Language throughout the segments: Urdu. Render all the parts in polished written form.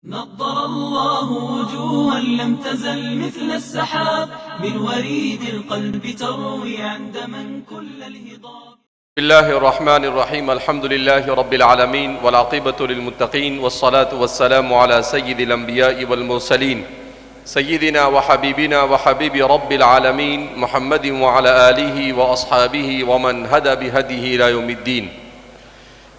نضر الله وجوها لم تزل مثل السحاب من وريد القلب تروي عندما كل الهضاب. بسم الله الرحمن الرحيم. الحمد لله رب العالمين والعاقبة للمتقين والصلاة والسلام على سيد الأنبياء والمرسلين سيدنا وحبيبنا وحبيب رب العالمين محمد وعلى آله وأصحابه ومن هدى بهديه إلى يوم الدين.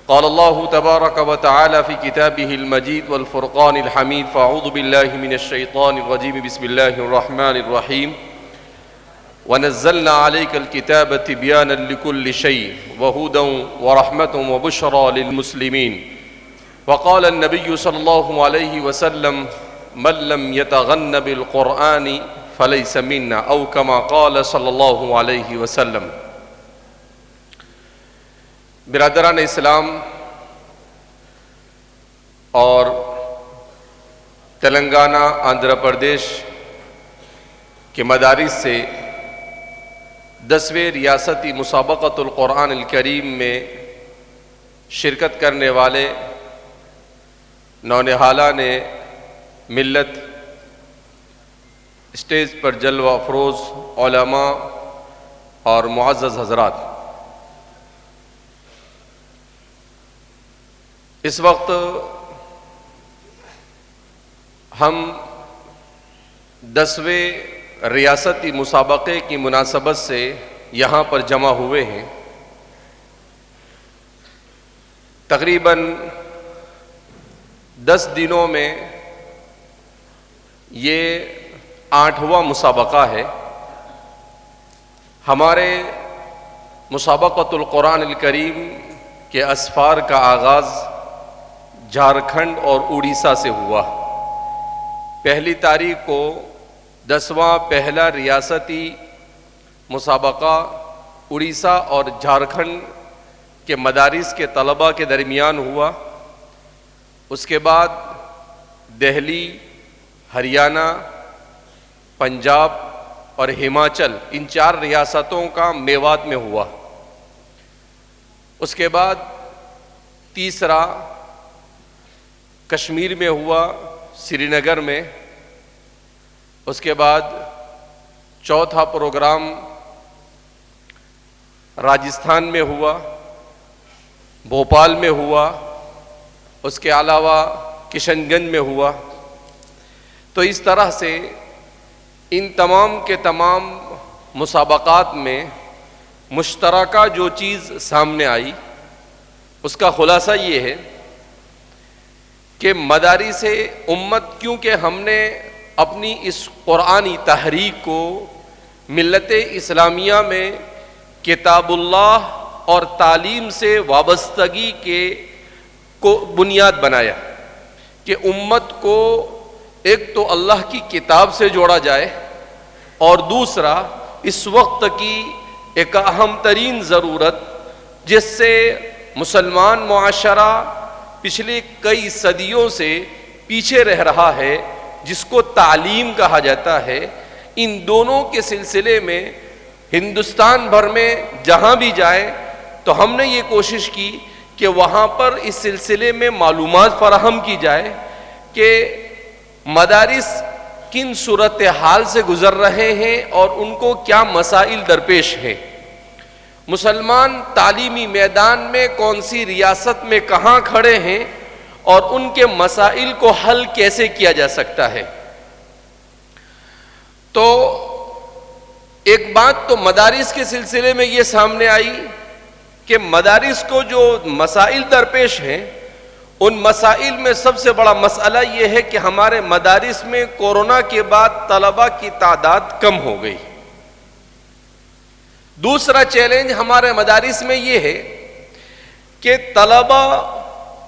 قال الله تبارك وتعالى في كتابه المجيد والفرقان الحميد: فأعوذ بالله من الشيطان الرجيم. بسم الله الرحمن الرحيم. ونزلنا عليك الكتاب تبيانا لكل شيء وهدى ورحمة وبشرى للمسلمين. وقال النبي صلى الله عليه وسلم: من لم يتغن بالقرآن فليس منا، أو كما قال صلی اللہ علیہ وسلم. برادران اسلام اور تلنگانہ، آندھرا پردیش کے مدارس سے 10ویں ریاستی مسابقۃ القرآن الکریم میں شرکت کرنے والے نونہالان ملت، اسٹیج پر جلوہ افروز علماء اور معزز حضرات، اس وقت ہم 10ویں ریاستی مسابقے کی مناسبت سے یہاں پر جمع ہوئے ہیں. تقریباً 10 دنوں میں یہ 8واں مسابقہ ہے. ہمارے مسابقۃ القرآن الکریم کے اسفار کا آغاز جھارکھنڈ اور اڑیسہ سے ہوا. پہلی تاریخ کو 10واں پہلا ریاستی مسابقہ اڑیسہ اور جھارکھنڈ کے مدارس کے طلباء کے درمیان ہوا. اس کے بعد دہلی، ہریانہ، پنجاب اور ہماچل، ان 4 ریاستوں کا میوات میں ہوا. اس کے بعد تیسرا کشمیر میں ہوا، سری نگر میں. اس کے بعد چوتھا پروگرام راجستھان میں ہوا، بھوپال میں ہوا. اس کے علاوہ کشن گنج میں ہوا. تو اس طرح سے ان تمام کے تمام مسابقات میں مشترکہ جو چیز سامنے آئی، اس کا خلاصہ یہ ہے کہ مدارس امت، کیونکہ ہم نے اپنی اس قرآنی تحریک کو ملت اسلامیہ میں کتاب اللہ اور تعلیم سے وابستگی کے کو بنیاد بنایا کہ امت کو ایک تو اللہ کی کتاب سے جوڑا جائے، اور دوسرا اس وقت کی ایک اہم ترین ضرورت جس سے مسلمان معاشرہ پچھلے کئی صدیوں سے پیچھے رہ رہا ہے، جس کو تعلیم کہا جاتا ہے، ان دونوں کے سلسلے میں ہندوستان بھر میں جہاں بھی جائے تو ہم نے یہ کوشش کی کہ وہاں پر اس سلسلے میں معلومات فراہم کی جائے کہ مدارس کن صورتحال سے گزر رہے ہیں اور ان کو کیا مسائل درپیش ہیں. مسلمان تعلیمی میدان میں کون سی ریاست میں کہاں کھڑے ہیں اور ان کے مسائل کو حل کیسے کیا جا سکتا ہے. تو ایک بات تو مدارس کے سلسلے میں یہ سامنے آئی کہ مدارس کو جو مسائل درپیش ہیں، ان مسائل میں سب سے بڑا مسئلہ یہ ہے کہ ہمارے مدارس میں کورونا کے بعد طلباء کی تعداد کم ہو گئی. دوسرا چیلنج ہمارے مدارس میں یہ ہے کہ طلباء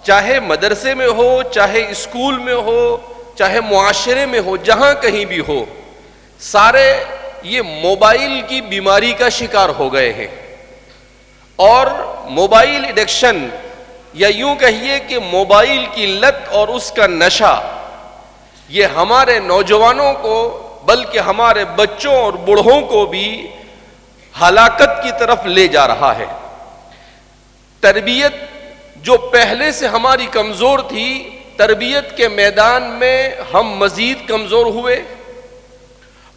چاہے مدرسے میں ہو، چاہے اسکول میں ہو، چاہے معاشرے میں ہو، جہاں کہیں بھی ہو، سارے یہ موبائل کی بیماری کا شکار ہو گئے ہیں. اور موبائل ایڈکشن، یا یوں کہیے کہ موبائل کی لت اور اس کا نشہ، یہ ہمارے نوجوانوں کو بلکہ ہمارے بچوں اور بوڑھوں کو بھی ہلاکت کی طرف لے جا رہا ہے. تربیت جو پہلے سے ہماری کمزور تھی، تربیت کے میدان میں ہم مزید کمزور ہوئے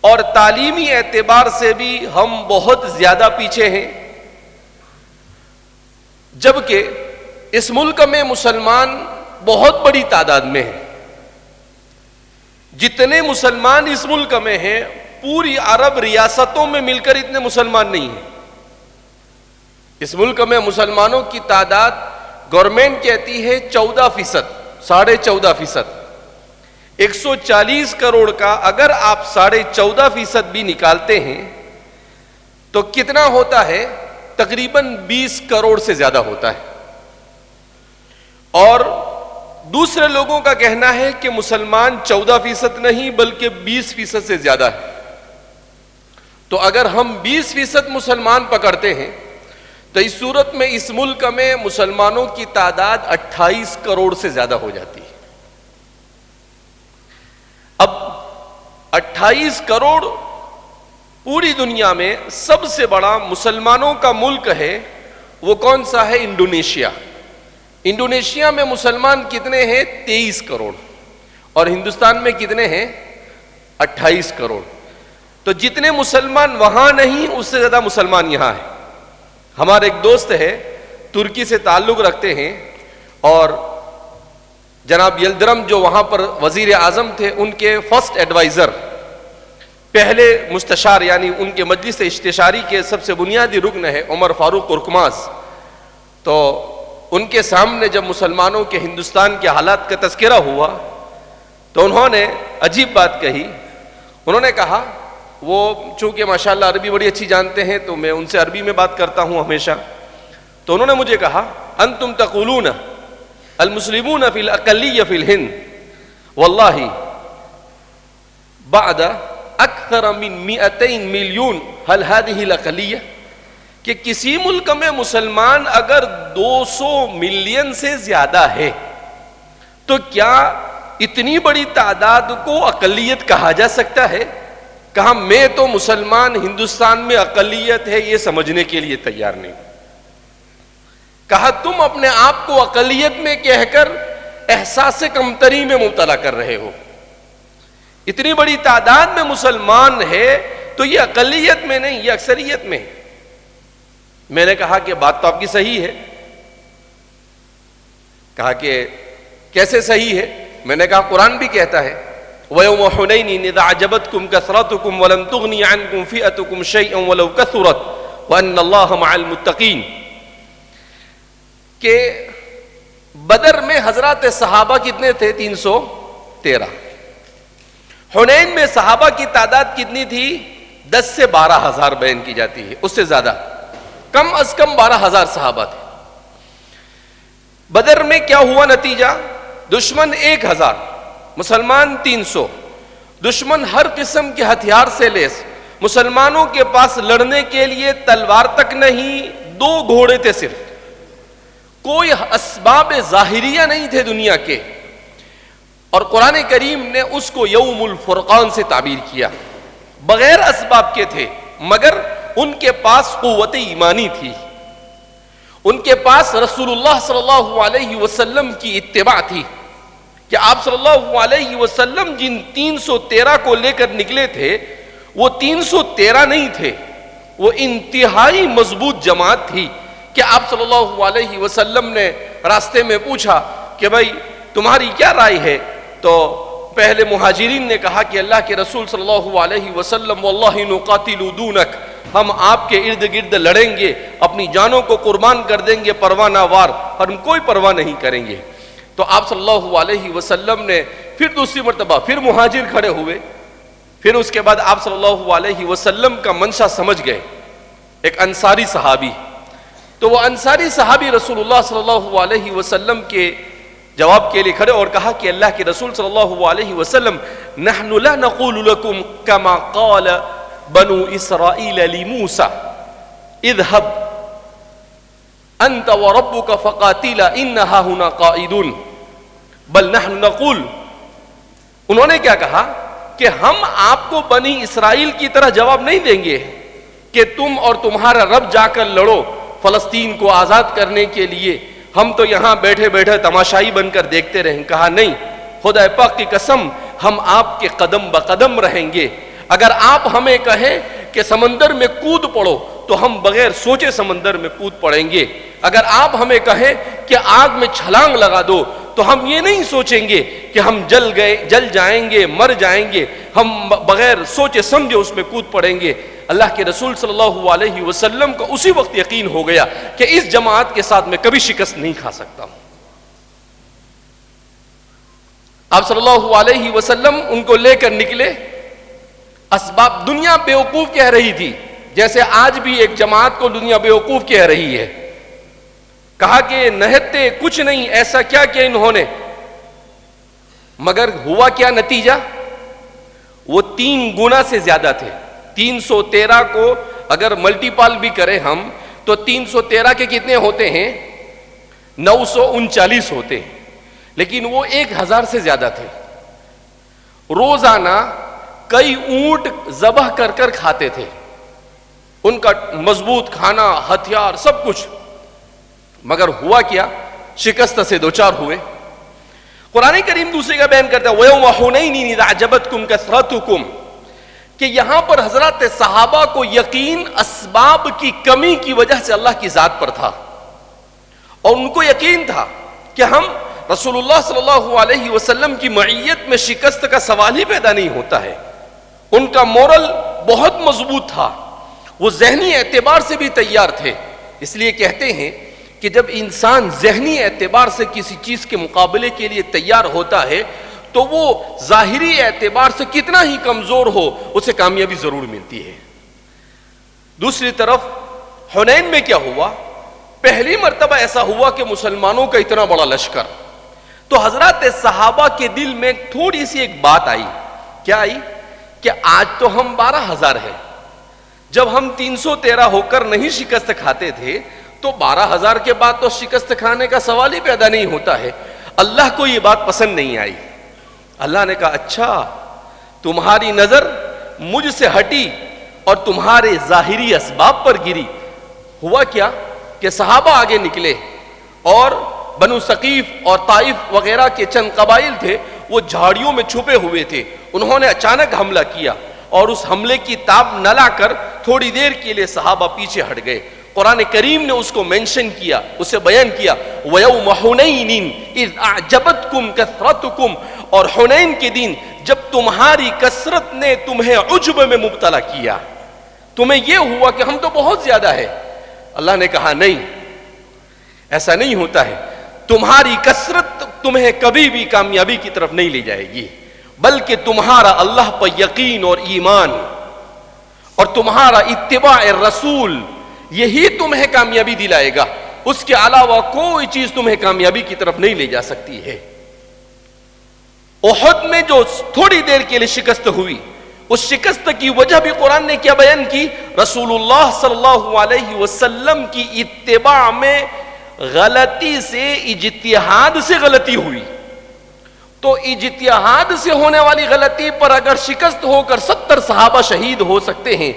اور تعلیمی اعتبار سے بھی ہم بہت زیادہ پیچھے ہیں، جبکہ اس ملک میں مسلمان بہت بڑی تعداد میں ہیں۔ جتنے مسلمان اس ملک میں ہیں پوری عرب ریاستوں میں مل کر اتنے مسلمان نہیں ہیں۔ اس ملک میں مسلمانوں کی تعداد گورنمنٹ کہتی ہے 14%، 14.5%۔ 140 کروڑ کا اگر آپ 14.5% بھی نکالتے ہیں تو کتنا ہوتا ہے؟ تقریباً 20 کروڑ سے زیادہ ہوتا ہے۔ اور دوسرے لوگوں کا کہنا ہے کہ مسلمان 14% نہیں بلکہ 20% سے زیادہ ہے۔ تو اگر ہم 20% مسلمان پکڑتے ہیں تو اس صورت میں اس ملک میں مسلمانوں کی تعداد 28 کروڑ سے زیادہ ہو جاتی ہے۔ اب 28 کروڑ پوری دنیا میں سب سے بڑا مسلمانوں کا ملک ہے، وہ کون سا ہے؟ انڈونیشیا۔ انڈونیشیا میں مسلمان کتنے ہیں؟ 23 کروڑ۔ اور ہندوستان میں کتنے ہیں؟ 28 کروڑ۔ تو جتنے مسلمان وہاں نہیں اس سے زیادہ مسلمان یہاں ہیں۔ ہمارے ایک دوست ہے ترکی سے تعلق رکھتے ہیں، اور جناب یلدرم جو وہاں پر وزیر اعظم تھے ان کے فرسٹ ایڈوائزر، پہلے مستشار، یعنی ان کے مجلس استشاری کے سب سے بنیادی رکن ہے عمر فاروق کرکماز۔ تو ان کے سامنے جب مسلمانوں کے ہندوستان کے حالات کا تذکرہ ہوا تو انہوں نے عجیب بات کہی۔ انہوں نے کہا، وہ چونکہ ماشاءاللہ عربی بڑی اچھی جانتے ہیں تو میں ان سے عربی میں بات کرتا ہوں ہمیشہ، تو انہوں نے مجھے کہا انتم تقولون المسلمون فی الاقلیہ فی الہند واللہ بعد اکثر من 200 ملین هل هذه الاقلیہ، کہ کسی ملک میں مسلمان اگر 200 ملین سے زیادہ ہے تو کیا اتنی بڑی تعداد کو اقلیت کہا جا سکتا ہے؟ کہا میں تو مسلمان ہندوستان میں اقلیت ہے یہ سمجھنے کے لیے تیار نہیں۔ کہا تم اپنے آپ کو اقلیت میں کہہ کر احساس کمتری میں مبتلا کر رہے ہو۔ اتنی بڑی تعداد میں مسلمان ہے تو یہ اقلیت میں نہیں، یہ اکثریت میں ہے۔ میں نے کہا کہ بات تو آپ کی صحیح ہے۔ کہا کہ کیسے صحیح ہے؟ میں نے کہا قرآن بھی کہتا ہے وَيَوْمَ حُنَيْنٍ إِذْ أَعْجَبَتْكُمْ كَثْرَتُكُمْ وَلَمْ تُغْنِ عَنْكُمْ فِئَتُكُمْ شَيْئًا وَلَوْ كَثُرَتْ وَأَنَّ اللَّهَ مَعَ الْمُتَّقِينَ، کہ بدر میں حضرات صحابہ کتنے تھے؟ 313۔ حنین میں صحابہ کی تعداد کتنی تھی؟ 10 سے 12 ہزار بیان کی جاتی ہے، اس سے زیادہ، کم از کم 12 ہزار صحابہ تھے۔ بدر میں کیا ہوا نتیجہ؟ دشمن 1000، مسلمان 300، دشمن ہر قسم کے ہتھیار سے لیس، مسلمانوں کے پاس لڑنے کے لیے تلوار تک نہیں، 2 گھوڑے تھے صرف، کوئی اسباب ظاہریہ نہیں تھے دنیا کے، اور قرآن کریم نے اس کو یوم الفرقان سے تعبیر کیا، بغیر اسباب کے تھے مگر ان کے پاس قوت ایمانی تھی، ان کے پاس رسول اللہ صلی اللہ علیہ وسلم کی اتباع تھی، کہ آپ صلی اللہ علیہ وسلم جن 313 کو لے کر نکلے تھے وہ 313 نہیں تھے، وہ انتہائی مضبوط جماعت تھی، کہ آپ صلی اللہ علیہ وسلم نے راستے میں پوچھا کہ بھائی تمہاری کیا رائے ہے؟ تو پہلے مہاجرین نے کہا کہ اللہ کے رسول صلی اللہ علیہ وسلم واللہ نقاتل دونک، ہم آپ کے ارد گرد لڑیں گے، اپنی جانوں کو قربان کر دیں گے پرواہ نہ وار، ہم کوئی پرواہ نہیں کریں گے۔ تو آپ صلی اللہ علیہ وسلم نے پھر دوسری مرتبہ پھر مہاجر کھڑے ہوئے، پھر اس کے بعد آپ صلی اللہ علیہ وسلم کا منشا سمجھ گئے، ایک انصاری صحابی، تو وہ انصاری صحابی رسول اللہ صلی اللہ علیہ وسلم کے جواب کے لیے کھڑے اور کہا کہ اللہ کے رسول صلی اللہ علیہ وسلم نحن لا نقول لكم كما قال بنو اسرائیل لموسیٰ اذهب انت وربك فقاتلا انها هنا قائدون بل نحن نقول، انہوں نے کیا کہا کہ ہم آپ کو بنی اسرائیل کی طرح جواب نہیں دیں گے کہ تم اور تمہارا رب جا کر لڑو فلسطین کو آزاد کرنے کے لیے، ہم تو یہاں بیٹھے بیٹھے تماشائی بن کر دیکھتے رہیں. کہا نہیں، خدا پاک کی قسم ہم آپ کے قدم بقدم رہیں گے. اگر آپ ہمیں کہیں کہ سمندر میں کود پڑو تو ہم بغیر سوچے سمندر میں کود پڑیں گے. اگر آپ ہمیں کہیں کہ آگ میں چھلانگ لگا دو تو ہم یہ نہیں سوچیں گے کہ ہم جل جائیں گے، مر جائیں گے. ہم بغیر سوچے سمجھے اس میں کود پڑیں گے. اللہ کے رسول صلی اللہ علیہ وسلم کو اسی وقت یقین ہو گیا کہ اس جماعت کے ساتھ میں کبھی شکست نہیں کھا سکتا ہوں. آپ صلی اللہ علیہ وسلم ان کو لے کر نکلے. اسباب دنیا بیوقوف کہہ رہی تھی، جیسے آج بھی ایک جماعت کو دنیا بیوقوف کہہ رہی ہے. کہا کہ نہتے کچھ نہیں، ایسا کیا کیا انہوں نے، مگر ہوا کیا نتیجہ؟ وہ 3 گنا سے زیادہ تھے. 313 کو اگر ملٹیپل بھی کریں ہم تو 313 کے کتنے ہوتے ہیں؟ 939 ہوتے ہیں. لیکن وہ 1000 سے زیادہ تھے. روزانہ کئی اونٹ ذبح کر کر کھاتے تھے. ان کا مضبوط کھانا، ہتھیار، سب کچھ. مگر ہوا کیا؟ شکست سے دوچار ہوئے. قرآن کریم دوسرے کا بیان کرتا ہے وَيَوْمَ حُنَيْنٍ إِذْ أَعْجَبَتْكُمْ كَثْرَتُكُمْ، کہ یہاں پر حضرات صحابہ کو یقین اسباب کی کمی کی وجہ سے اللہ کی ذات پر تھا، اور ان کو یقین تھا کہ ہم رسول اللہ صلی اللہ علیہ وسلم کی معیت میں شکست کا سوال ہی پیدا نہیں ہوتا ہے. ان کا مورل بہت مضبوط تھا، وہ ذہنی اعتبار سے بھی تیار تھے. اس لیے کہتے ہیں کہ جب انسان ذہنی اعتبار سے کسی چیز کے مقابلے کے لیے تیار ہوتا ہے تو وہ ظاہری اعتبار سے کتنا ہی کمزور ہو اسے کامیابی ضرور ملتی ہے. دوسری طرف حنین میں کیا ہوا؟ پہلی مرتبہ ایسا ہوا کہ مسلمانوں کا اتنا بڑا لشکر. تو حضرات صحابہ کے دل میں تھوڑی سی ایک بات آئی. کیا آئی؟ کہ آج تو ہم 12,000 ہیں. جب ہم 313 ہو کر نہیں شکست کھاتے تھے تو 12,000 کے بعد تو شکست کھانے کا سوال ہی پیدا نہیں ہوتا ہے. اللہ کو یہ بات پسند نہیں آئی. اللہ نے کہا اچھا تمہاری نظر مجھ سے ہٹی اور تمہارے ظاہری اسباب پر گری. ہوا کیا کہ صحابہ آگے نکلے اور بنو ثقیف اور طائف وغیرہ کے چند قبائل تھے، وہ جھاڑیوں میں چھپے ہوئے تھے. انہوں نے اچانک حملہ کیا اور اس حملے کی تاب نہ لا کر تھوڑی دیر کے لیے صحابہ پیچھے ہٹ گئے. قرآن کریم نے اس کو مینشن کیا، اسے بیان کیا وَيَوْمَ حُنَيْنٍ إِذْ أَعْجَبَتْكُمْ كَثْرَتُكُمْ، اور حنین کے دن جب تمہاری کثرت نے تمہیں عجب میں مبتلا کیا، تمہیں یہ ہوا کہ ہم تو بہت زیادہ ہے. اللہ نے کہا نہیں، ایسا نہیں ہوتا ہے. تمہاری کثرت تمہیں کبھی بھی کامیابی کی طرف نہیں لے جائے گی، بلکہ تمہارا اللہ پر یقین اور ایمان اور تمہارا اتباع رسول یہی تمہیں کامیابی دلائے گا. اس کے علاوہ کوئی چیز تمہیں کامیابی کی طرف نہیں لے جا سکتی ہے. احد میں جو تھوڑی دیر کے لیے شکست ہوئی، اس شکست کی وجہ بھی قرآن نے کیا بیان کی؟ رسول اللہ صلی اللہ علیہ وسلم کی اتباع میں غلطی سے، اجتہاد سے غلطی ہوئی. تو اجتہاد سے ہونے والی غلطی پر اگر شکست ہو کر 70 صحابہ شہید ہو سکتے ہیں،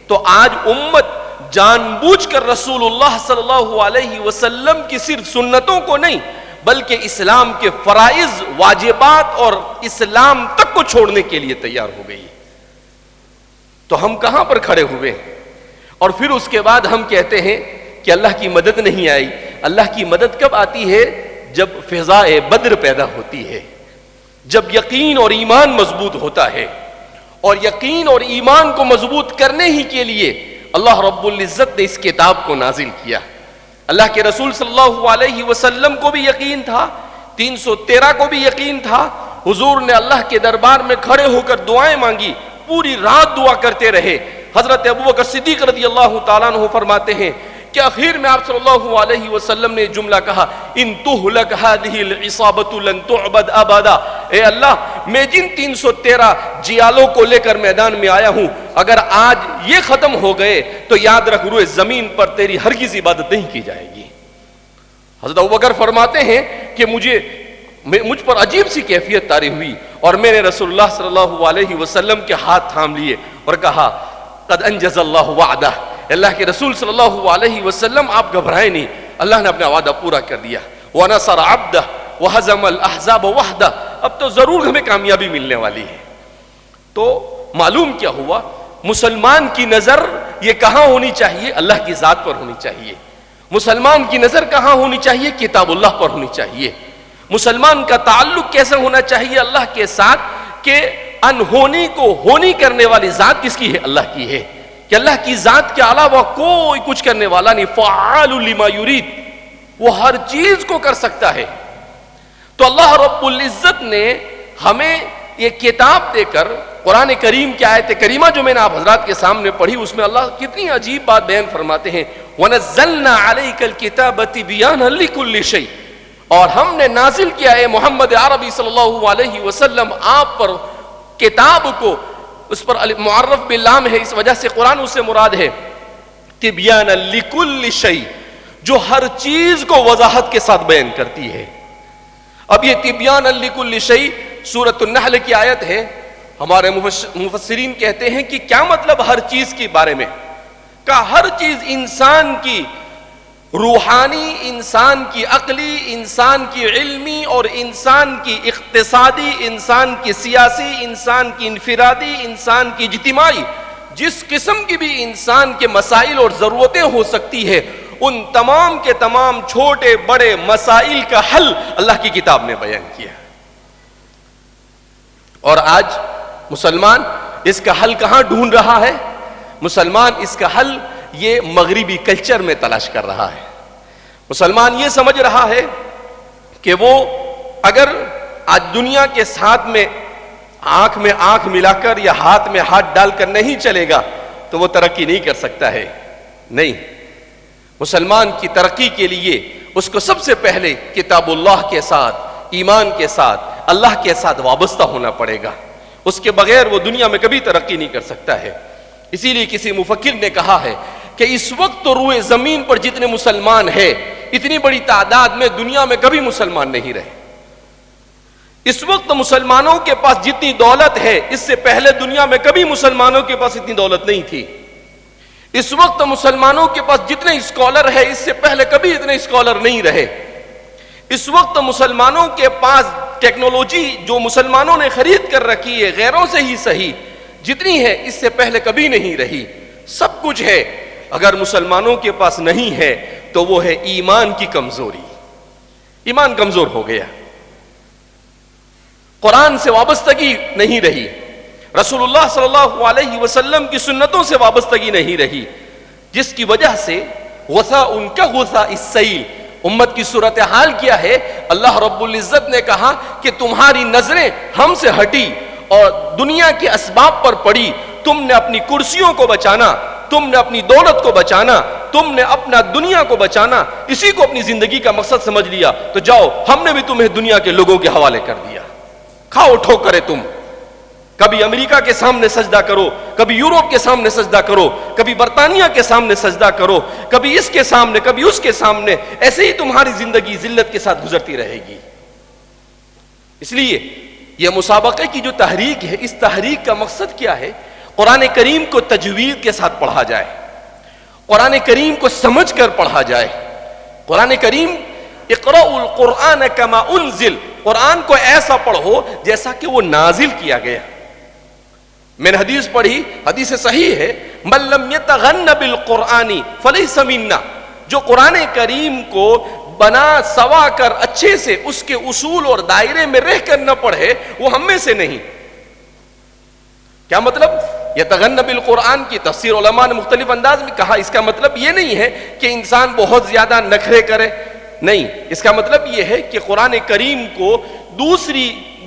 تو آج امت جان بوجھ کر رسول اللہ صلی اللہ علیہ وسلم کی صرف سنتوں کو نہیں بلکہ اسلام کے فرائض، واجبات اور اسلام تک کو چھوڑنے کے لیے تیار ہو گئی. تو ہم کہاں پر کھڑے ہوئے؟ اور پھر اس کے بعد ہم کہتے ہیں کہ اللہ کی مدد نہیں آئی. اللہ کی مدد کب آتی ہے؟ جب فضائے بدر پیدا ہوتی ہے، جب یقین اور ایمان مضبوط ہوتا ہے. اور یقین اور ایمان کو مضبوط کرنے ہی کے لیے اللہ رب العزت نے اس کتاب کو نازل کیا. اللہ کے رسول صلی اللہ علیہ وسلم کو بھی یقین تھا، 313 کو بھی یقین تھا. حضور نے اللہ کے دربار میں کھڑے ہو کر دعائیں مانگی، پوری رات دعا کرتے رہے. حضرت ابوبکر صدیق رضی اللہ تعالیٰ عنہ فرماتے ہیں کہ آخر میں آپ صلی اللہ علیہ وسلم نے جملہ کہا ان تہلک هذه العصابة لن تعبد ابدا. اے اللہ، میں جن 313 جیالوں کو لے کر میدان میں آیا ہوں، اگر آج یہ ختم ہو گئے تو یاد رکھ روئے زمین پر تیری ہرگز عبادت نہیں کی جائے گی. حضرت ابوبکر فرماتے ہیں کہ مجھ پر عجیب سی کیفیت طاری ہوئی اور میں نے رسول اللہ صلی اللہ علیہ وسلم کے ہاتھ تھام لیے اور کہا قد انجز اللہ وعدہ. اللہ کے رسول صلی اللہ علیہ وسلم آپ گھبرائے نہیں، اللہ نے اپنا وعدہ پورا کر دیا. وَنَصَرَ عَبْدَهُ وَهَزَمَ الْأَحْزَابَ وَحْدَهُ. اب تو ضرور ہمیں کامیابی ملنے والی ہے. تو معلوم کیا ہوا؟ مسلمان کی نظر یہ کہاں ہونی چاہیے؟ اللہ کی ذات پر ہونی چاہیے. مسلمان کی نظر کہاں ہونی چاہیے؟ کتاب اللہ پر ہونی چاہیے. مسلمان کا تعلق کیسے ہونا چاہیے اللہ کے ساتھ کہ انہونی کو ہونی کرنے والی ذات کس کی ہے؟ اللہ کی ہے. کہ اللہ کی ذات کے علاوہ کوئی کچھ کرنے والا نہیں. فعال لما یرید، وہ ہر چیز کو کر سکتا ہے. تو اللہ رب العزت نے ہمیں یہ کتاب دے کر قرآن کریم کی آیت کریمہ جو میں نے آپ حضرات کے سامنے پڑھی، اس میں اللہ کتنی عجیب بات بیان فرماتے ہیں. وَنَزَّلْنَا عَلَيْكَ الْكِتَابَ تِبْيَانًا لِكُلِّ شَيْءٍ. اور ہم نے نازل کیا ہے محمد عربی صلی اللہ علیہ وسلم آپ پر کتاب کو، اس پر معرف باللام ہے، اس وجہ سے قرآن اس سے مراد ہے. تِبْيَانًا لِكُلِّ شَيْءٍ، جو ہر چیز کو وضاحت کے ساتھ بیان کرتی ہے. اب یہ تِبْيَانًا لِكُلِّ شَيْءٍ سورۃ النحل کی آیت ہے. ہمارے مفسرین کہتے ہیں کہ کیا مطلب ہر چیز کے بارے میں؟ کہ ہر چیز انسان کی روحانی، انسان کی عقلی، انسان کی علمی اور انسان کی اقتصادی، انسان کی سیاسی، انسان کی انفرادی، انسان کی اجتماعی، جس قسم کی بھی انسان کے مسائل اور ضرورتیں ہو سکتی ہے، ان تمام کے تمام چھوٹے بڑے مسائل کا حل اللہ کی کتاب نے بیان کیا. اور آج مسلمان اس کا حل کہاں ڈھونڈ رہا ہے؟ مسلمان اس کا حل یہ مغربی کلچر میں تلاش کر رہا ہے. مسلمان یہ سمجھ رہا ہے کہ وہ اگر آج دنیا کے ساتھ میں آنکھ میں آنکھ ملا کر یا ہاتھ میں ہاتھ ڈال کر نہیں چلے گا تو وہ ترقی نہیں کر سکتا ہے. نہیں، مسلمان کی ترقی کے لیے اس کو سب سے پہلے کتاب اللہ کے ساتھ، ایمان کے ساتھ، اللہ کے ساتھ وابستہ ہونا پڑے گا. اس کے بغیر وہ دنیا میں کبھی ترقی نہیں کر سکتا ہے. اسی لیے کسی مفکر نے کہا ہے کہ اس وقت تو روئے زمین پر جتنے مسلمان ہیں، اتنی بڑی تعداد میں دنیا میں کبھی مسلمان نہیں رہے. اس وقت مسلمانوں کے پاس جتنی دولت ہے، اس سے پہلے دنیا میں کبھی مسلمانوں کے پاس اتنی دولت نہیں تھی. اس وقت مسلمانوں کے پاس جتنے اسکالر ہے، اس سے پہلے کبھی اتنے اسکالر نہیں رہے. اس وقت مسلمانوں کے پاس ٹیکنالوجی جو مسلمانوں نے خرید کر رکھی ہے، غیروں سے ہی صحیح، جتنی ہے اس سے پہلے کبھی نہیں رہی. سب کچھ ہے. اگر مسلمانوں کے پاس نہیں ہے تو وہ ہے ایمان کی کمزوری. ایمان کمزور ہو گیا. قرآن سے وابستگی نہیں رہی، رسول اللہ صلی اللہ علیہ وسلم کی سنتوں سے وابستگی نہیں رہی، جس کی وجہ سے غثاء ان کا غثاء السیل، امت کی صورتحال کیا ہے؟ اللہ رب العزت نے کہا کہ تمہاری نظریں ہم سے ہٹی اور دنیا کے اسباب پر پڑی. تم نے اپنی کرسیوں کو بچانا، تم نے اپنی دولت کو بچانا، تم نے اپنا دنیا کو بچانا، اسی کو اپنی زندگی کا مقصد سمجھ لیا. تو جاؤ، ہم نے بھی تمہیں دنیا کے لوگوں کے حوالے کر دیا. کھاؤ ٹھوکرے تم. کبھی امریکہ کے سامنے سجدہ کرو، کبھی یورپ کے سامنے سجدہ کرو، کبھی برطانیہ کے سامنے سجدہ کرو، کبھی اس کے سامنے، کبھی اس کے سامنے. ایسے ہی تمہاری زندگی ذلت کے ساتھ گزرتی رہے گی. اس لیے یہ مسابقے کی جو تحریک ہے، اس تحریک کا مقصد کیا ہے؟ قرآن کریم کو تجوید کے ساتھ پڑھا جائے، قرآن کریم کو سمجھ کر پڑھا جائے. قرآن کریم اقرأوا القرآن کما انزل، قرآن کو ایسا پڑھو جیسا کہ وہ نازل کیا گیا. میں نے حدیث پڑھی، حدیث صحیح ہے، من لم یتغن بالقرآن فلیس منا، جو قرآن کریم کو بنا سوا کر اچھے سے اس کے اصول اور دائرے میں رہ کر نہ پڑھے، وہ ہم میں سے نہیں. کیا مطلب؟ یتغن بالقرآن کی تفسیر علماء نے مختلف انداز میں کہا. اس کا مطلب یہ نہیں ہے کہ انسان بہت زیادہ نخرے کرے، نہیں. اس کا مطلب یہ ہے کہ قرآن کریم کو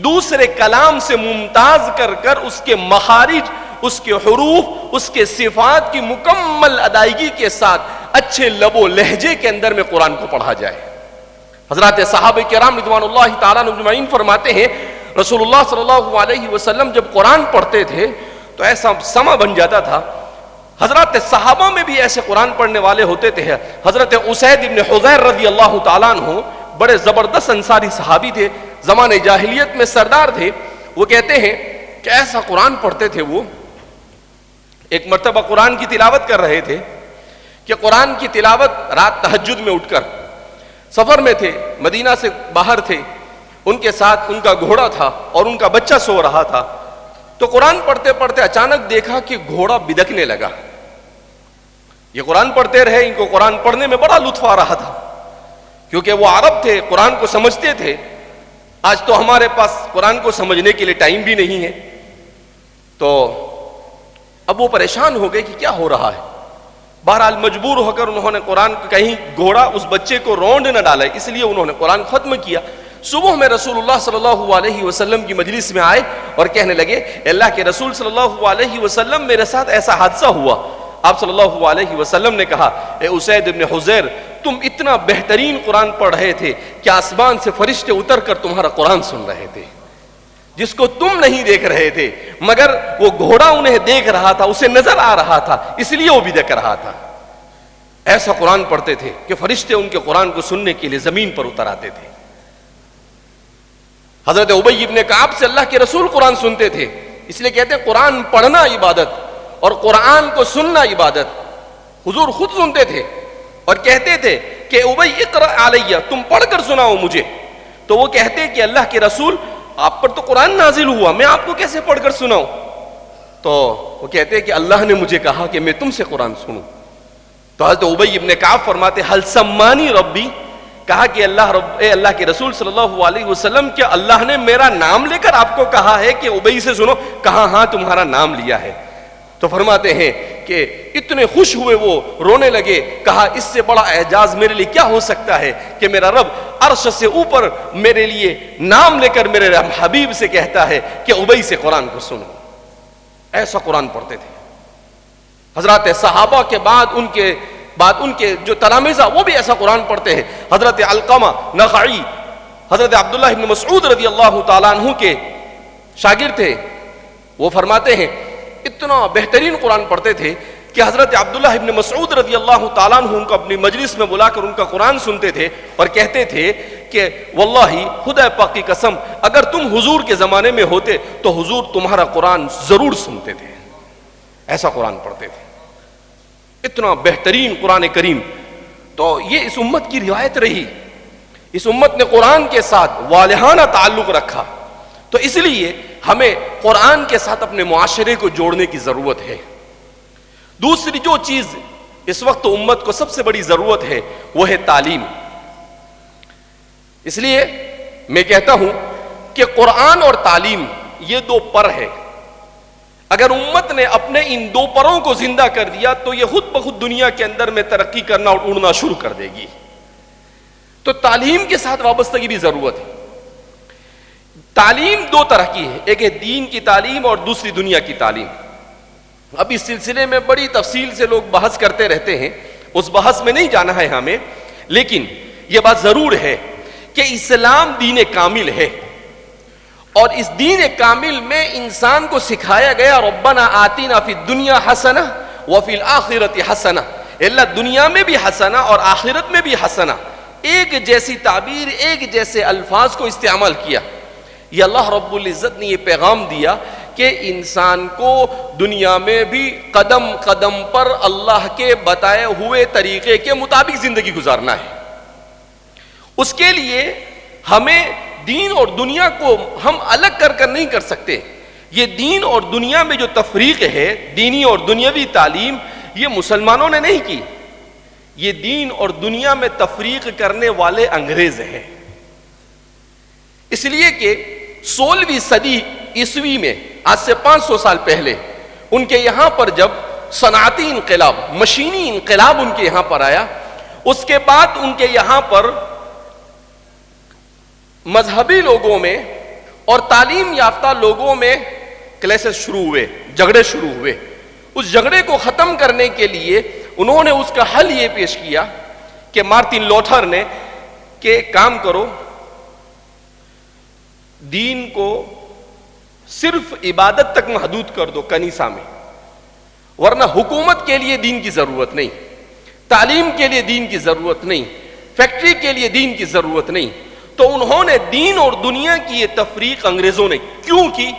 دوسرے کلام سے ممتاز کر کر اس کے مخارج، اس کے حروف، اس کے صفات کی مکمل ادائیگی کے ساتھ اچھے لب و لہجے کے اندر میں قرآن کو پڑھا جائے. حضرات صحابہ کرام رضوان اللہ تعالیٰ عنہم اجمعین فرماتے ہیں، رسول اللہ صلی اللہ علیہ وسلم جب قرآن پڑھتے تھے تو ایسا سما بن جاتا تھا. حضرات صحابہ میں بھی ایسے قرآن پڑھنے والے ہوتے تھے. حضرت اسید ابن حضیر رضی اللہ تعالیٰ عنہ بڑے زبردست انصاری صحابی تھے، زمانے جاہلیت میں سردار تھے. وہ کہتے ہیں کہ ایسا قرآن پڑھتے تھے. وہ ایک مرتبہ قرآن کی تلاوت کر رہے تھے کہ قرآن کی تلاوت رات تہجد میں اٹھ کر سفر میں تھے، مدینہ سے باہر تھے، ان کے ساتھ ان کا گھوڑا تھا اور ان کا بچہ سو رہا تھا. تو قرآن پڑھتے پڑھتے اچانک دیکھا کہ گھوڑا بدکنے لگا. یہ قرآن پڑھتے رہے، ان کو قرآن پڑھنے میں بڑا لطف آ رہا تھا کیونکہ وہ عرب تھے، قرآن کو سمجھتے تھے. آج تو ہمارے پاس قرآن کو سمجھنے کے لیے ٹائم بھی نہیں ہے. تو اب وہ پریشان ہو گئے کہ کیا ہو رہا ہے. بہرحال مجبور ہو کر انہوں نے قرآن، کہیں گھوڑا اس بچے کو رونڈ نہ ڈالے، اس لیے انہوں نے قرآن ختم کیا. صبح میں رسول اللہ صلی اللہ علیہ وسلم کی مجلس میں آئے اور کہنے لگے، اللہ کے رسول صلی اللہ علیہ وسلم میرے ساتھ ایسا حادثہ ہوا. آپ صلی اللہ علیہ وسلم نے کہا، اے اسید ابن حضیر، تم اتنا بہترین قرآن پڑھ رہے تھے کہ آسمان سے فرشتے اتر کر تمہارا قرآن سن رہے تھے، جس کو تم نہیں دیکھ رہے تھے، مگر وہ گھوڑا انہیں دیکھ رہا تھا، اسے نظر آ رہا تھا، اس لیے وہ بھی دیکھ رہا تھا. ایسا قرآن پڑھتے تھے کہ فرشتے ان کے قرآن کو سننے کے لیے زمین پر اتر آتے تھے. حضرت ابی ابن کعب سے اللہ کے رسول قرآن سنتے تھے، اس لیے کہتے ہیں قرآن پڑھنا عبادت اور قرآن کو سننا عبادت. حضور خود سنتے تھے اور کہتے تھے کہ ابی اقرأ علیہ، تم پڑھ کر سناؤ مجھے. تو وہ کہتے کہ اللہ کے رسول آپ پر تو قرآن نازل ہوا، میں آپ کو کیسے پڑھ کر سناؤں؟ تو وہ کہتے کہ اللہ نے مجھے کہا کہ میں تم سے قرآن سنوں. تو حضرت ابی ابن کعب فرماتے حل سمانی ربی، کہا کہ اے اللہ کے رسول صلی اللہ علیہ وسلم، کیا اللہ نے میرا نام لے کر آپ کو کہا ہے کہ ابی سے سنو؟ کہا ہاں تمہارا نام لیا ہے. تو فرماتے ہیں کہ اتنے خوش ہوئے وہ، رونے لگے. کہا اس سے بڑا اعجاز میرے لیے کیا ہو سکتا ہے کہ میرا رب عرش سے اوپر میرے لیے نام لے کر میرے حبیب سے کہتا ہے کہ ابی سے قرآن کو سنو. ایسا قرآن پڑھتے تھے. حضرات صحابہ کے بعد ان کے جو تلامذہ وہ بھی ایسا قرآن پڑھتے ہیں. حضرت علقمہ نخعی حضرت عبداللہ ابن مسعود رضی اللہ تعالیٰ عنہ کے شاگرد تھے. وہ فرماتے ہیں اتنا بہترین قرآن پڑھتے تھے کہ حضرت عبداللہ ابن مسعود رضی اللہ تعالیٰ عنہ ان کو اپنی مجلس میں بلا کر ان کا قرآن سنتے تھے اور کہتے تھے کہ واللہ خدا پاک کی قسم، اگر تم حضور کے زمانے میں ہوتے تو حضور تمہارا قرآن ضرور سنتے تھے. ایسا قرآن پڑھتے تھے، اتنا بہترین قرآن کریم. تو یہ اس امت کی روایت رہی. اس امت نے قرآن کے ساتھ والہانہ تعلق رکھا. تو اس لیے ہمیں قرآن کے ساتھ اپنے معاشرے کو جوڑنے کی ضرورت ہے. دوسری جو چیز اس وقت امت کو سب سے بڑی ضرورت ہے وہ ہے تعلیم. اس لیے میں کہتا ہوں کہ قرآن اور تعلیم یہ دو پر ہے. اگر امت نے اپنے ان دو پروں کو زندہ کر دیا تو یہ خود بخود دنیا کے اندر میں ترقی کرنا اور اڑنا شروع کر دے گی. تو تعلیم کے ساتھ وابستگی بھی ضرورت ہے. تعلیم دو طرح کی ہے، ایک ہے دین کی تعلیم اور دوسری دنیا کی تعلیم. اب اس سلسلے میں بڑی تفصیل سے لوگ بحث کرتے رہتے ہیں، اس بحث میں نہیں جانا ہے ہمیں، لیکن یہ بات ضرور ہے کہ اسلام دین کامل ہے اور اس دین کامل میں انسان کو سکھایا گیا ربنا آتینا فی الدنیا حسنہ وفی الآخرۃ حسنہ، اللہ دنیا میں بھی حسنہ اور آخرت میں بھی حسنہ. ایک جیسی تعبیر، ایک جیسے الفاظ کو استعمال کیا. یہ اللہ رب العزت نے یہ پیغام دیا کہ انسان کو دنیا میں بھی قدم قدم پر اللہ کے بتائے ہوئے طریقے کے مطابق زندگی گزارنا ہے. اس کے لیے ہمیں دین اور دنیا کو ہم الگ کر نہیں کر سکتے. یہ دین اور دنیا میں جو تفریق ہے، دینی اور دنیاوی تعلیم، یہ مسلمانوں نے نہیں کی. یہ دین اور دنیا میں تفریق کرنے والے انگریز ہیں. اس لیے کہ 16ویں صدی عیسوی میں، آج سے 500 سال پہلے، ان کے یہاں پر جب صنعتی انقلاب، مشینی انقلاب ان کے یہاں پر آیا، اس کے بعد ان کے یہاں پر مذہبی لوگوں میں اور تعلیم یافتہ لوگوں میں کلیشز شروع ہوئے، جھگڑے شروع ہوئے. اس جھگڑے کو ختم کرنے کے لیے انہوں نے اس کا حل یہ پیش کیا کہ مارٹن لوتھر نے کہ کام کرو، دین کو صرف عبادت تک محدود کر دو کنیسہ میں، ورنہ حکومت کے لیے دین کی ضرورت نہیں، تعلیم کے لیے دین کی ضرورت نہیں، فیکٹری کے لیے دین کی ضرورت نہیں. تو انہوں نے دین اور دنیا کی یہ تفریق انگریزوں نے کیوں کی؟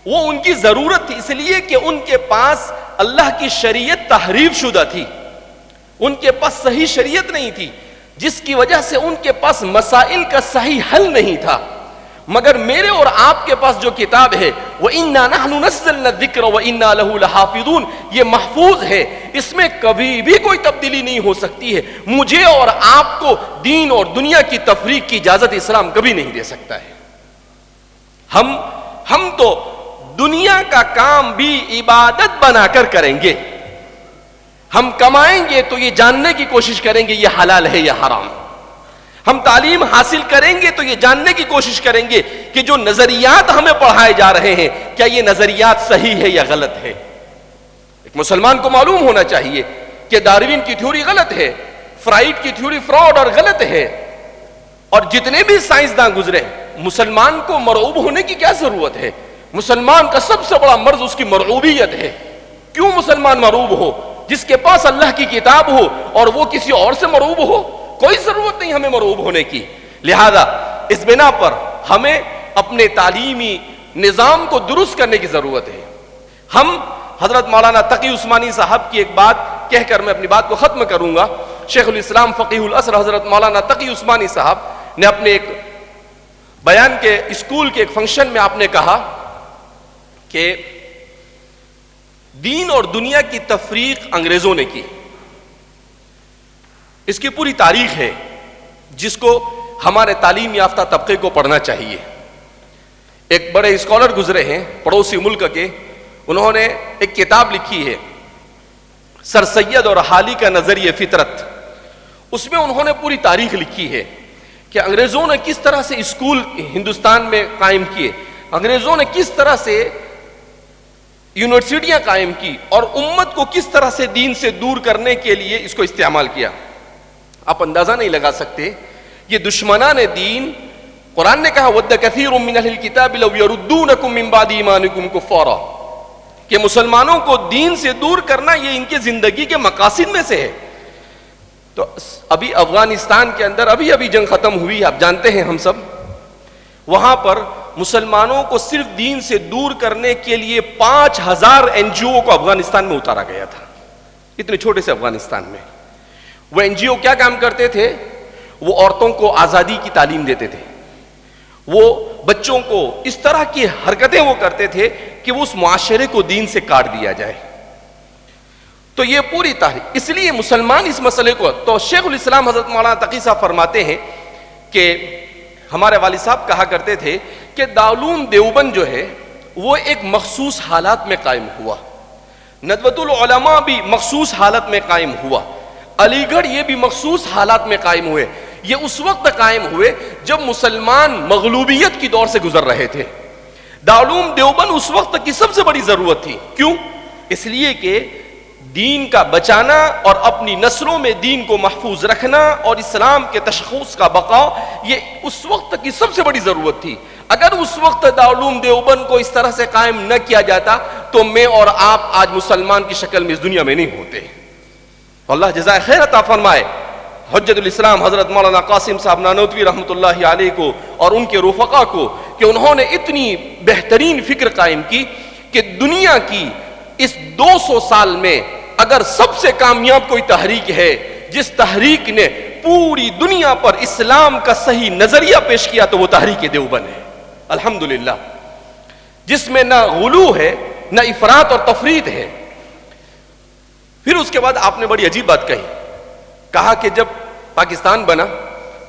وہ ان کی ضرورت تھی، اس لیے کہ ان کے پاس اللہ کی شریعت تحریف شدہ تھی، ان کے پاس صحیح شریعت نہیں تھی. جس کی وجہ سے ان کے پاس مسائل کا صحیح حل نہیں تھا. مگر میرے اور آپ کے پاس جو کتاب ہے وَإِنَّا نَحْنُ نَزَّلْنَا الذِّكْرَ وَإِنَّا لَهُ لَحَافِظُونَ، یہ محفوظ ہے، اس میں کبھی بھی کوئی تبدیلی نہیں ہو سکتی ہے. مجھے اور آپ کو دین اور دنیا کی تفریق کی اجازت اسلام کبھی نہیں دے سکتا ہے. ہم تو دنیا کا کام بھی عبادت بنا کر کریں گے. ہم کمائیں گے تو یہ جاننے کی کوشش کریں گے یہ حلال ہے یا حرام. ہم تعلیم حاصل کریں گے تو یہ جاننے کی کوشش کریں گے کہ جو نظریات ہمیں پڑھائے جا رہے ہیں کیا یہ نظریات صحیح ہے یا غلط ہے. ایک مسلمان کو معلوم ہونا چاہیے کہ ڈاروین کی تھیوری غلط ہے، فرائڈ کی تھیوری فراڈ اور غلط ہے، اور جتنے بھی سائنسداں گزرے. مسلمان کو مرعوب ہونے کی کیا ضرورت ہے؟ مسلمان کا سب سے بڑا مرض اس کی مرعوبیت ہے. کیوں مسلمان مرعوب ہو؟ جس کے پاس اللہ کی کتاب ہو اور وہ کسی اور سے مرعوب ہو. کوئی ضرورت نہیں ہمیں مرعوب ہونے کی. لہذا اس بنا پر ہمیں اپنے تعلیمی نظام کو درست کرنے کی ضرورت ہے. ہم حضرت مولانا تقی عثمانی صاحب کی ایک بات کہہ کر میں اپنی بات کو ختم کروں گا. شیخ الاسلام فقیہ العصر حضرت مولانا تقی عثمانی صاحب نے اپنے ایک بیان کے اسکول کے ایک فنکشن میں آپ نے کہا کہ دین اور دنیا کی تفریق انگریزوں نے کی. اس کی پوری تاریخ ہے جس کو ہمارے تعلیم یافتہ طبقے کو پڑھنا چاہیے. ایک بڑے اسکالر گزرے ہیں پڑوسی ملک کے، انہوں نے ایک کتاب لکھی ہے سر سید اور حالی کا نظریہ فطرت. اس میں انہوں نے پوری تاریخ لکھی ہے کہ انگریزوں نے کس طرح سے اسکول ہندوستان میں قائم کیے، انگریزوں نے کس طرح سے یونیورسٹیاں قائم کی اور امت کو کس طرح سے دین سے دور کرنے کے لیے اس کو استعمال کیا. آپ اندازہ نہیں لگا سکتے. یہ دشمنان دین، قرآن نے کہا وَدَّ كَثِيرٌ مِّنْ أَهْلِ الْكِتَابِ لَوْ يَرُدُّونَكُم مِّن بَعْدِ إِيمَانِكُمْ كُفَّارًا، کہ مسلمانوں کو دین سے دور کرنا یہ ان کے زندگی کے مقاصد میں سے ہے. تو ابھی افغانستان کے اندر ابھی جنگ ختم ہوئی، آپ جانتے ہیں ہم سب. وہاں پر مسلمانوں کو صرف دین سے دور کرنے کے لیے 5000 NGO کو افغانستان میں اتارا گیا تھا. اتنے چھوٹے سے افغانستان میں وہ NGO کیا کام کرتے تھے؟ وہ عورتوں کو آزادی کی تعلیم دیتے تھے. وہ بچوں کو اس طرح کی حرکتیں وہ کرتے تھے کہ وہ اس معاشرے کو دین سے کاٹ دیا جائے. تو یہ پوری تاریخ، اس لیے مسلمان اس مسئلے کو، تو شیخ الاسلام حضرت مولانا تقی صاحب فرماتے ہیں کہ ہمارے والد صاحب کہا کرتے تھے کہ دارالعلوم دیوبند جو ہے وہ ایک مخصوص حالات میں قائم ہوا، ندوۃ العلماء بھی مخصوص حالت میں قائم ہوا، علی گڑھ یہ بھی مخصوص حالات میں قائم ہوئے. یہ اس وقت قائم ہوئے جب مسلمان مغلوبیت کی دور سے گزر رہے تھے. دارالعلوم دیوبند اس وقت کی سب سے بڑی ضرورت تھی. کیوں؟ اس لیے کہ دین کا بچانا اور اپنی نسلوں میں دین کو محفوظ رکھنا اور اسلام کے تشخص کا بقا یہ اس وقت کی سب سے بڑی ضرورت تھی. اگر اس وقت دارالعلوم دیوبند کو اس طرح سے قائم نہ کیا جاتا تو میں اور آپ آج مسلمان کی شکل میں اس دنیا میں نہیں ہوتے. اللہ جزائے خیر عطا فرمائے حجت الاسلام حضرت مولانا قاسم صاحب نانوتوی رحمۃ اللہ علیہ کو اور ان کے رفقا کو کہ انہوں نے اتنی بہترین فکر قائم کی کہ دنیا کی اس 200 سال میں اگر سب سے کامیاب کوئی تحریک ہے جس تحریک نے پوری دنیا پر اسلام کا صحیح نظریہ پیش کیا تو وہ تحریک دیوبند ہے الحمدللہ، جس میں نہ غلو ہے نہ افراط اور تفریط ہے. پھر اس کے بعد آپ نے بڑی عجیب بات کہا کہ جب پاکستان بنا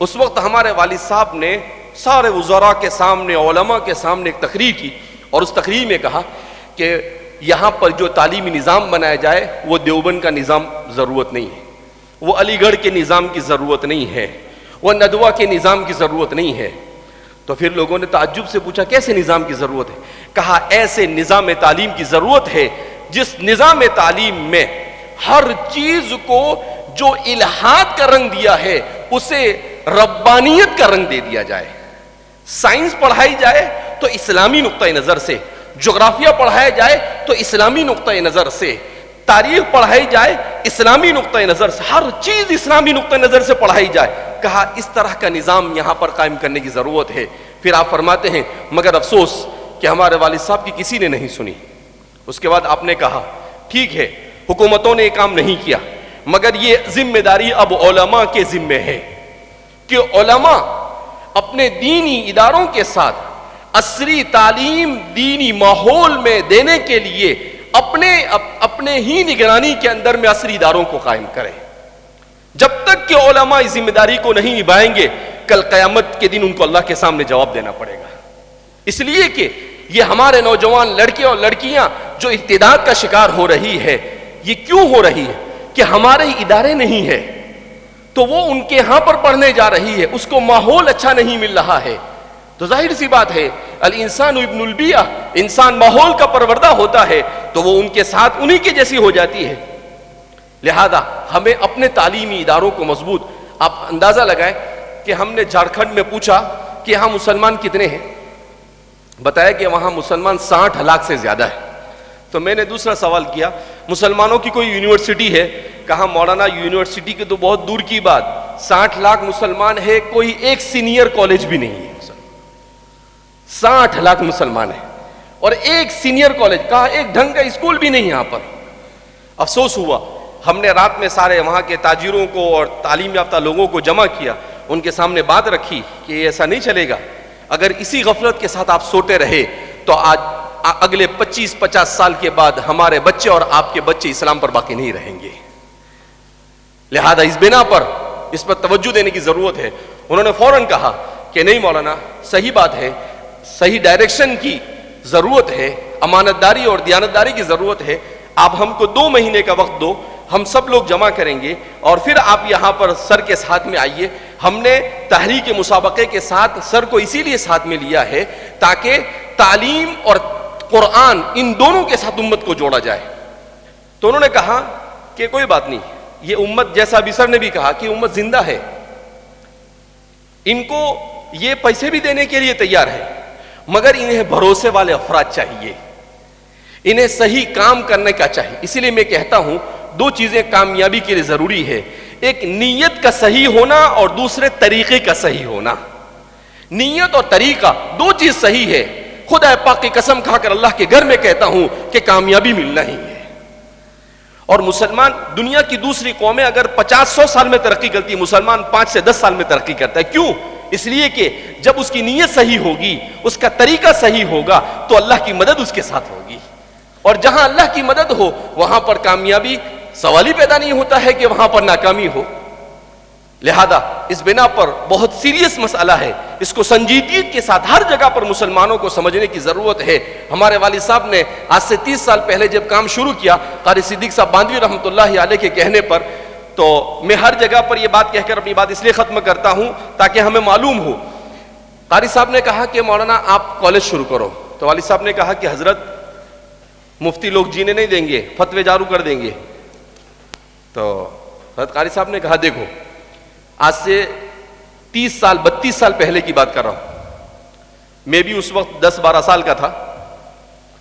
اس وقت ہمارے والد صاحب نے سارے وزراء کے سامنے، علماء کے سامنے ایک تقریر کی اور اس تقریر میں کہا کہ یہاں پر جو تعلیمی نظام بنایا جائے وہ دیوبند کا نظام ضرورت نہیں ہے، وہ علی گڑھ کے نظام کی ضرورت نہیں ہے، وہ ندوہ کے نظام کی ضرورت نہیں ہے. تو پھر لوگوں نے تعجب سے پوچھا کیسے نظام کی ضرورت ہے؟ کہا ایسے نظام تعلیم کی ضرورت ہے جس نظام تعلیم میں ہر چیز کو جو الہاد کا رنگ دیا ہے اسے ربانیت کا رنگ دے دیا جائے. سائنس پڑھائی جائے تو اسلامی نقطۂ نظر سے، جغرافیہ پڑھایا جائے تو اسلامی نقطۂ نظر سے، تاریخ پڑھائی جائے اسلامی نقطۂ نظر سے، ہر چیز اسلامی نقطۂ نظر سے پڑھائی جائے. کہا اس طرح کا نظام یہاں پر قائم کرنے کی ضرورت ہے. پھر آپ فرماتے ہیں مگر افسوس کہ ہمارے والد صاحب کی کسی نے نہیں سنی. اس کے بعد آپ نے کہا ٹھیک ہے حکومتوں نے یہ کام نہیں کیا مگر یہ ذمہ داری اب علماء کے ذمہ ہے. کہ علماء اپنے دینی اداروں کے ساتھ عصری تعلیم دینی ماحول میں دینے کے لیے اپنے ہی نگرانی کے اندر میں عصری اداروں کو قائم کریں. جب تک کہ علماء اس ذمہ داری کو نہیں نبھائیں گے، کل قیامت کے دن ان کو اللہ کے سامنے جواب دینا پڑے گا. اس لیے کہ یہ ہمارے نوجوان لڑکے اور لڑکیاں جو ارتداد کا شکار ہو رہی ہے، یہ کیوں ہو رہی ہے؟ کہ ہمارے ادارے نہیں ہے تو وہ ان کے ہاں پر پڑھنے جا رہی ہے، اس کو ماحول اچھا نہیں مل رہا ہے. تو ظاہر سی بات ہے، الانسان ابن البیئہ، انسان ماحول کا پروردہ ہوتا ہے تو وہ ان کے ساتھ انہی کے جیسی ہو جاتی ہے. لہذا ہمیں اپنے تعلیمی اداروں کو مضبوط، آپ اندازہ لگائیں کہ ہم نے جھارکھنڈ میں پوچھا کہ یہاں مسلمان کتنے ہیں، بتایا کہ وہاں مسلمان 60 لاکھ سے زیادہ ہے. تو میں نے دوسرا سوال کیا، مسلمانوں کی کوئی یونیورسٹی ہے؟ کہا مولانا یونیورسٹی کی تو بہت دور کی بات، 60 لاکھ مسلمان ہے، کوئی ایک سینئر کالج بھی نہیں ہے. 60 لاکھ مسلمان ہیں اور ایک سینئر کالج، کہا ایک ڈھنگ کا اسکول بھی نہیں یہاں پر. افسوس ہوا، ہم نے رات میں سارے وہاں کے تاجروں کو اور تعلیم یافتہ لوگوں کو جمع کیا، ان کے سامنے بات رکھی کہ ایسا نہیں چلے گا. اگر اسی غفلت کے ساتھ آپ سوتے رہے تو آج اگلے 25-50 سال کے بعد ہمارے بچے اور آپ کے بچے اسلام پر باقی نہیں رہیں گے. لہذا اس بنا پر اس پر توجہ دینے کی ضرورت ہے. انہوں نے فوراً کہا کہ نہیں مولانا، صحیح بات ہے، صحیح ڈائریکشن کی ضرورت ہے، امانت داری اور دیانتداری کی ضرورت ہے. آپ ہم کو 2 مہینے کا وقت دو، ہم سب لوگ جمع کریں گے اور پھر آپ یہاں پر سر کے ساتھ میں آئیے. ہم نے تحریک مسابقے کے ساتھ سر کو اسی لیے ساتھ میں لیا ہے تاکہ تعلیم اور قرآن ان دونوں کے ساتھ امت کو جوڑا جائے. تو انہوں نے کہا کہ کوئی بات نہیں، یہ امت، جیسا ابھی سر نے بھی کہا کہ امت زندہ ہے، ان کو یہ پیسے بھی دینے کے لیے تیار ہے، مگر انہیں بھروسے والے افراد چاہیے، انہیں صحیح کام کرنے کا چاہیے. اسی لیے میں کہتا ہوں 2 چیزیں کامیابی کے لیے ضروری ہے، ایک نیت کا صحیح ہونا اور دوسرے طریقے کا صحیح ہونا. نیت اور طریقہ 2 چیز صحیح ہے. خدا پاک کی قسم کھا کر اللہ کے گھر میں کہتا ہوں کہ کامیابی ملنا ہی ہے. اور مسلمان، دنیا کی دوسری قومیں اگر 50-100 سال میں ترقی کرتی ہے، مسلمان 5 سے 10 سال میں ترقی کرتا ہے. کیوں؟ اس لیے کہ جب اس کی نیت صحیح ہوگی، اس کا طریقہ صحیح ہوگا تو اللہ کی مدد اس کے ساتھ ہوگی. اور جہاں اللہ کی مدد ہو وہاں پر کامیابی، سوال ہی پیدا نہیں ہوتا ہے کہ وہاں پر ناکامی ہو. لہذا اس بنا پر بہت سیریس مسئلہ ہے، اس کو سنجیدگی کے ساتھ ہر جگہ پر مسلمانوں کو سمجھنے کی ضرورت ہے. ہمارے والد صاحب نے آج سے 30 سال پہلے جب کام شروع کیا، قاری صدیق صاحب باندھوی رحمۃ اللہ علیہ کے کہنے پر، تو میں ہر جگہ پر یہ بات کہہ کر اپنی بات اس لیے ختم کرتا ہوں تاکہ ہمیں معلوم ہو. قاری صاحب نے کہا کہ مولانا آپ کالج شروع کرو. تو والد صاحب نے کہا کہ حضرت مفتی لوگ جینے نہیں دیں گے، فتوے جاری کر دیں گے. تو حضرت قاری صاحب نے کہا دیکھو، آج سے 30 سال 32 سال پہلے کی بات کر رہا ہوں، میں بھی اس وقت 10-12 سال کا تھا.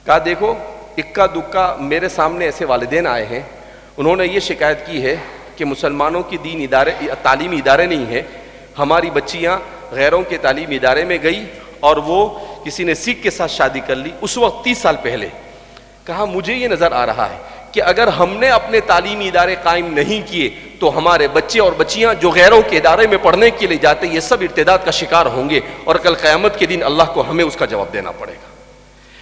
کہا دیکھو، اکا دکا میرے سامنے ایسے والدین آئے ہیں، انہوں نے یہ شکایت کی ہے کہ مسلمانوں کی تعلیمی ادارے نہیں ہیں، ہماری بچیاں غیروں کے تعلیمی ادارے میں گئی اور وہ کسی نے سکھ کے ساتھ شادی کر لی. اس وقت 30 سال پہلے. کہا مجھے یہ نظر آ رہا ہے کہ اگر ہم نے اپنے تعلیمی ادارے قائم نہیں کیے تو ہمارے بچے اور بچیاں جو غیروں کے ادارے میں پڑھنے کے لیے جاتے یہ سب ارتداد کا شکار ہوں گے اور کل قیامت کے دن اللہ کو ہمیں اس کا جواب دینا پڑے گا.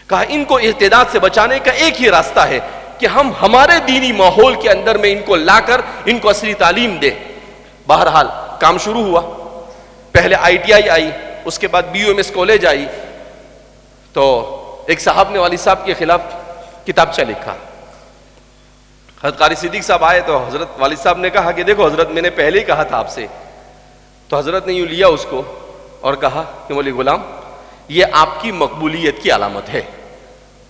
کہا ان کو ارتداد سے بچانے کا ایک ہی راستہ ہے کہ ہم ہمارے دینی ماحول کے اندر میں ان کو لا کر ان کو اصلی تعلیم دیں. بہرحال کام شروع ہوا. پہلے ITI آئی، اس کے بعد BUMS کالج آئی. تو ایک صاحب نے والد صاحب کے خلاف کتابچہ لکھا. حضرت قاری صدیق صاحب آئے تو حضرت والد صاحب نے کہا کہ دیکھو حضرت، میں نے پہلے ہی کہا تھا آپ سے. تو حضرت نے یوں لیا اس کو اور کہا کہ مولوی غلام، یہ آپ کی مقبولیت کی علامت ہے.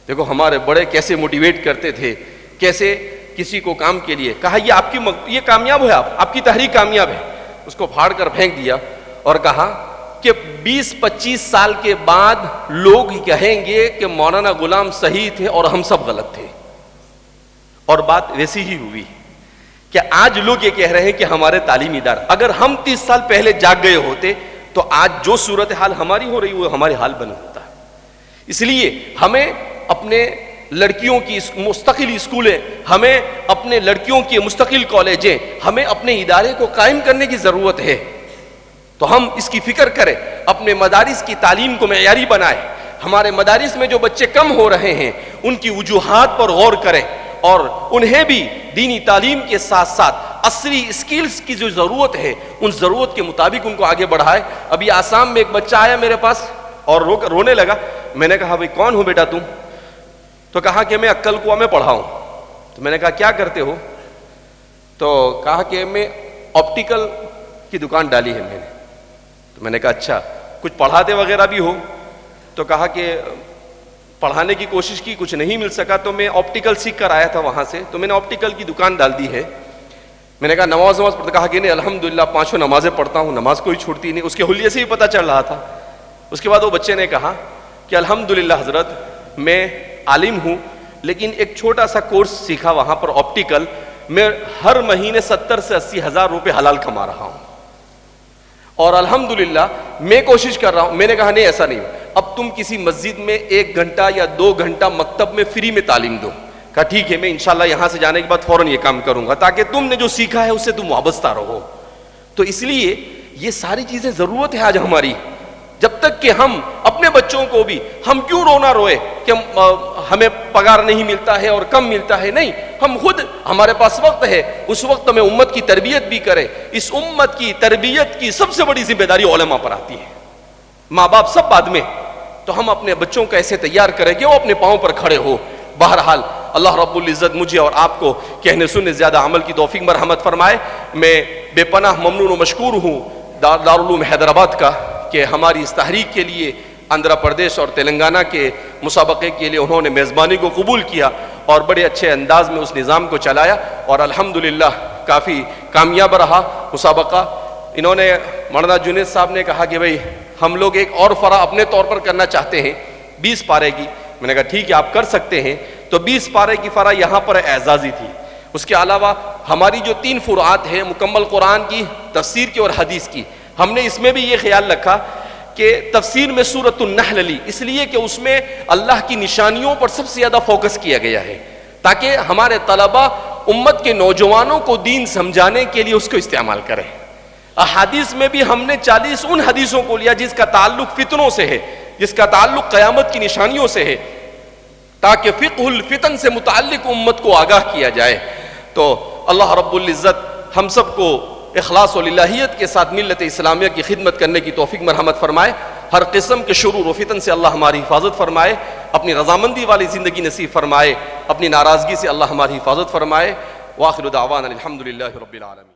دیکھو ہمارے بڑے کیسے موٹیویٹ کرتے تھے، کیسے کسی کو کام کے لیے. کہا یہ آپ کی یہ کامیاب ہے، آپ کی تحریک کامیاب ہے. اس کو پھاڑ کر پھینک دیا اور کہا کہ 20-25 سال کے بعد لوگ کہیں گے کہ مولانا غلام صحیح تھے اور ہم سب غلط تھے. اور بات ویسی ہی ہوئی کہ آج لوگ یہ کہہ رہے ہیں کہ ہمارے تعلیمی ادارے، اگر ہم 30 سال پہلے جاگ گئے ہوتے تو آج جو صورتحال ہماری ہو رہی وہ ہمارے حال بن ہوتا ہے. اس لیے ہمیں اپنے لڑکیوں کی مستقل اسکولیں، ہمیں اپنے لڑکیوں کی مستقل کالجیں، ہمیں اپنے ادارے کو قائم کرنے کی ضرورت ہے. تو ہم اس کی فکر کریں، اپنے مدارس کی تعلیم کو معیاری بنائیں، ہمارے مدارس میں جو بچے کم ہو رہے ہیں ان کی وجوہات پر غور کریں، اور انہیں بھی دینی تعلیم کے ساتھ ساتھ عصری اسکلز کی جو ضرورت ہے ان ضرورت کے مطابق ان کو آگے بڑھائے۔ ابھی آسام میں ایک بچہ آیا میرے پاس اور رونے لگا۔ میں نے کہا بھئی کون ہو بیٹا تم؟ تو کہا کہ میں عقل کوہ میں پڑھا ہوں۔ تو میں نے کہا کیا کرتے ہو؟ تو کہا کہ میں آپٹیکل کی دکان ڈالی ہے میں نے۔ تو میں نے کہا اچھا، کچھ پڑھاتے وغیرہ بھی ہو؟ تو کہا کہ پڑھانے کی کوشش کی، کچھ نہیں مل سکا، تو میں آپٹیکل سیکھ کر آیا تھا وہاں سے، تو میں نے آپٹیکل کی دکان ڈال دی ہے۔ میں نے کہا نماز پڑھتا؟ کہا کہ نہیں الحمدللہ 5 نمازیں پڑھتا ہوں، نماز کوئی چھوڑتی نہیں۔ اس کے حلیے سے بھی پتہ چل رہا تھا۔ اس کے بعد وہ بچے نے کہا کہ الحمدللہ حضرت میں عالم ہوں، لیکن ایک چھوٹا سا کورس سیکھا وہاں پر آپٹیکل، میں ہر مہینے 70 سے 80 ہزار روپے حلال کما رہا ہوں، اور الحمدللہ میں کوشش کر رہا ہوں۔ میں نے کہا نہیں ایسا نہیں، اب تم کسی مسجد میں 1 گھنٹہ یا 2 گھنٹہ مکتب میں فری میں تعلیم دو۔ کہا ٹھیک ہے، میں انشاءاللہ یہاں سے جانے کے بعد فوراً یہ کام کروں گا، تاکہ تم نے جو سیکھا ہے اس سے تم وابستہ رہو۔ تو اس لیے یہ ساری چیزیں ضرورت ہے آج ہماری، جب تک کہ ہم اپنے بچوں کو بھی، ہم کیوں رونا روئے کہ ہمیں پگار نہیں ملتا ہے اور کم ملتا ہے، نہیں، ہم خود ہمارے پاس وقت ہے، اس وقت میں امت کی تربیت بھی کریں۔ اس امت کی تربیت کی سب سے بڑی ذمہ داری علماء پر آتی ہے، ماں باپ سب بعد میں۔ تو ہم اپنے بچوں کو ایسے تیار کریں کہ وہ اپنے پاؤں پر کھڑے ہو۔ بہرحال اللہ رب العزت مجھے اور آپ کو کہنے سننے زیادہ عمل کی توفیق مرحمت فرمائے۔ میں بے پناہ ممنون و مشکور ہوں دارالعلوم حیدرآباد کا کہ ہماری اس تحریک کے لیے آندھرا پردیش اور تلنگانہ کے مسابقے کے لیے انہوں نے میزبانی کو قبول کیا اور بڑے اچھے انداز میں اس نظام کو چلایا، اور الحمدللہ کافی کامیاب رہا مسابقہ۔ انہوں نے مولانا جنید صاحب نے کہا کہ بھئی ہم لوگ ایک اور فرع اپنے طور پر کرنا چاہتے ہیں 20 پارے کی۔ میں نے کہا ٹھیک ہے آپ کر سکتے ہیں۔ تو 20 پارے کی فرع یہاں پر اعزازی تھی۔ اس کے علاوہ ہماری جو 3 فروعات ہیں مکمل قرآن کی، تفسیر کی اور حدیث کی، ہم نے اس میں بھی یہ خیال رکھا کہ تفسیر میں سورۃ النحل لی، اس لیے کہ اس میں اللہ کی نشانیوں پر سب سے زیادہ فوکس کیا گیا ہے، تاکہ ہمارے طلبہ امت کے نوجوانوں کو دین سمجھانے کے لیے اس کو استعمال کریں۔ احادیث میں بھی ہم نے 40 ان حدیثوں کو لیا جس کا تعلق فتنوں سے ہے، جس کا تعلق قیامت کی نشانیوں سے ہے، تاکہ فقہ الفتن سے متعلق امت کو آگاہ کیا جائے۔ تو اللہ رب العزت ہم سب کو اخلاص و للہیت کے ساتھ ملت اسلامیہ کی خدمت کرنے کی توفیق مرحمت فرمائے۔ ہر قسم کے شرور و فتن سے اللہ ہماری حفاظت فرمائے، اپنی رضامندی والی زندگی نصیب فرمائے، اپنی ناراضگی سے اللہ ہماری حفاظت فرمائے۔ وآخر دعوانا الحمدللہ رب العالمین۔